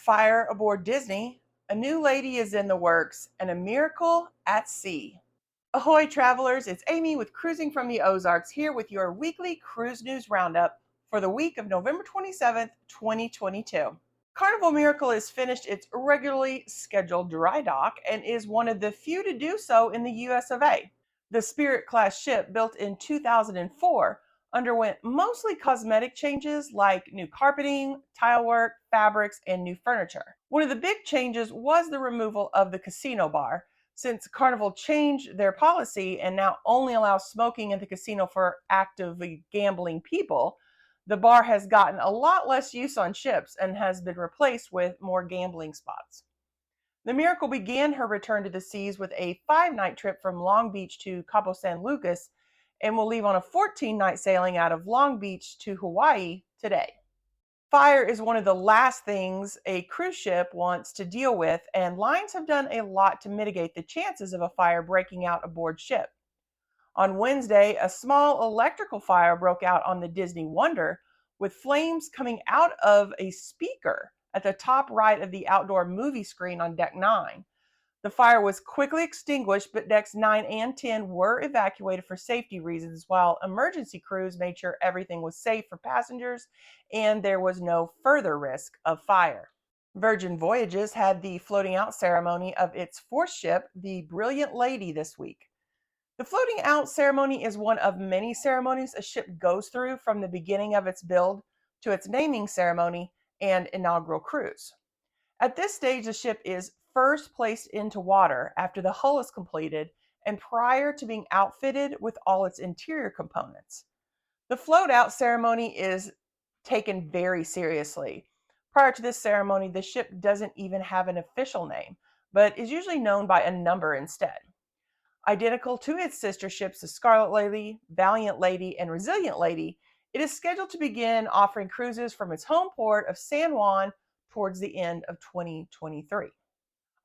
fire aboard Disney, a new lady is in the works, and a miracle at sea. Ahoy, travelers! It's Amy with Cruising from the Ozarks here with your weekly Cruise News Roundup for the week of November 27th, 2022. Carnival Miracle has finished its regularly scheduled dry dock and is one of the few to do so in the US of A. The Spirit class ship, built in 2004, underwent mostly cosmetic changes like new carpeting, tile work, fabrics, and new furniture. One of the big changes was the removal of the casino bar, since Carnival changed their policy and now only allows smoking in the casino for actively gambling people. The bar has gotten a lot less use on ships and has been replaced with more gambling spots. The Miracle began her return to the seas with a 5-night trip from Long Beach to Cabo San Lucas and will leave on a 14-night sailing out of Long Beach to Hawaii today. Fire is one of the last things a cruise ship wants to deal with, and lines have done a lot to mitigate the chances of a fire breaking out aboard ship. On Wednesday, a small electrical fire broke out on the Disney Wonder, with flames coming out of a speaker at the top right of the outdoor movie screen on Deck 9. The fire was quickly extinguished, but Decks 9 and 10 were evacuated for safety reasons, while emergency crews made sure everything was safe for passengers and there was no further risk of fire. Virgin Voyages had the floating out ceremony of its fourth ship, the Brilliant Lady, this week. The floating out ceremony is one of many ceremonies a ship goes through from the beginning of its build to its naming ceremony and inaugural cruise. At this stage, the ship is first placed into water after the hull is completed and prior to being outfitted with all its interior components. The float out ceremony is taken very seriously. Prior to this ceremony, the ship doesn't even have an official name, but is usually known by a number instead. Identical to its sister ships, the Scarlet Lady, Valiant Lady, and Resilient Lady, it is scheduled to begin offering cruises from its home port of San Juan towards the end of 2023.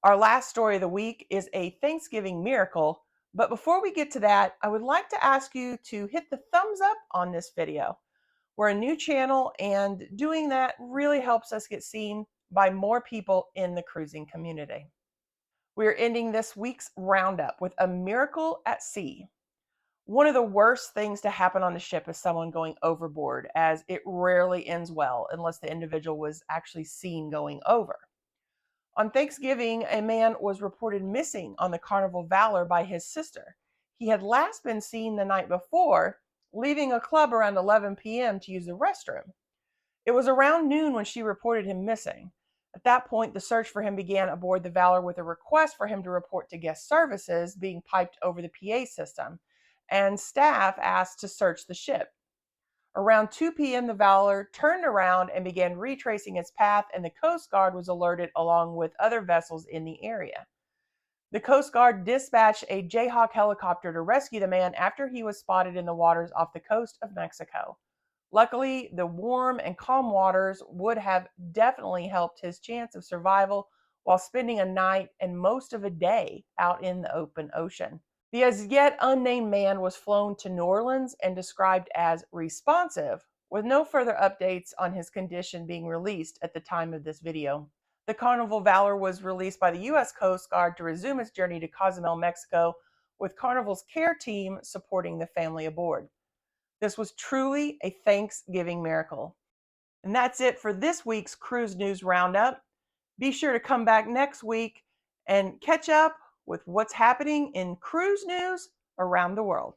Our last story of the week is a Thanksgiving miracle, but before we get to that, I would like to ask you to hit the thumbs up on this video. We're a new channel, and doing that really helps us get seen by more people in the cruising community. We are ending this week's roundup with a miracle at sea. One of the worst things to happen on a ship is someone going overboard, as it rarely ends well unless the individual was actually seen going over. On Thanksgiving, a man was reported missing on the Carnival Valor by his sister. He had last been seen the night before, leaving a club around 11 p.m. to use the restroom. It was around noon when she reported him missing. At that point, the search for him began aboard the Valor with a request for him to report to guest services being piped over the PA system, and staff asked to search the ship. Around 2 p.m., the Valor turned around and began retracing its path, and the Coast Guard was alerted along with other vessels in the area. The Coast Guard dispatched a Jayhawk helicopter to rescue the man after he was spotted in the waters off the coast of Mexico. Luckily, the warm and calm waters would have definitely helped his chance of survival while spending a night and most of a day out in the open ocean. The as yet unnamed man was flown to New Orleans and described as responsive, with no further updates on his condition being released at the time of this video. The Carnival Valor was released by the U.S. Coast Guard to resume its journey to Cozumel, Mexico, with Carnival's care team supporting the family aboard. This was truly a Thanksgiving miracle. And that's it for this week's Cruise News Roundup. Be sure to come back next week and catch up with what's happening in cruise news around the world.